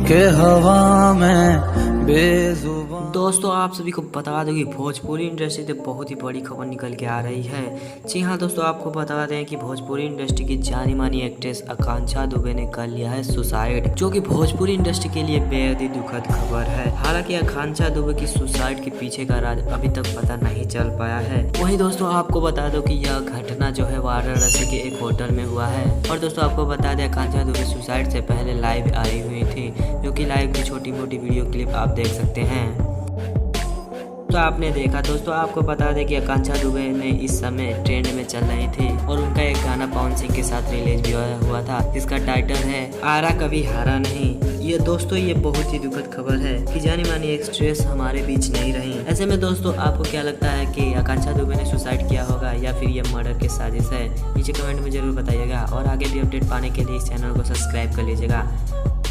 के हवा में बेजुबान। दोस्तों आप सभी को बता दो कि भोजपुरी इंडस्ट्री से बहुत ही बड़ी खबर निकल के आ रही है। जी हाँ दोस्तों, आपको बता दें कि भोजपुरी इंडस्ट्री की जानी मानी एक्ट्रेस आकांक्षा दुबे ने कर लिया है सुसाइड, जो कि भोजपुरी इंडस्ट्री के लिए बेहद ही दुखद खबर है। हालांकि आकांक्षा दुबे की सुसाइड के पीछे का राज अभी तक पता नहीं चल पाया है। वहीं दोस्तों आपको बता दो कि यह घटना जो है वाराणसी के एक होटल में हुआ है। और दोस्तों आपको बता दें आकांक्षा दुबे सुसाइड से पहले लाइव आई हुई थी, जो कि लाइव की छोटी मोटी वीडियो क्लिप आप देख सकते हैं। तो आपने देखा दोस्तों, आपको बता दें कि आकांक्षा दुबे ने इस समय ट्रेंड में चल रही थी और उनका एक गाना पवन सिंह के साथ रिलीज भी हुआ था, जिसका टाइटल है आरा कभी हारा नहीं। ये दोस्तों ये बहुत ही दुखद खबर है कि जानी मानी एक्ट्रेस हमारे बीच नहीं रही। ऐसे में दोस्तों आपको क्या लगता है कि आकांक्षा दुबे ने सुसाइड किया होगा या फिर ये मर्डर की साजिश है? नीचे कमेंट में जरूर बताइएगा और आगे भी अपडेट पाने के लिए इस चैनल को सब्सक्राइब कर लीजिएगा।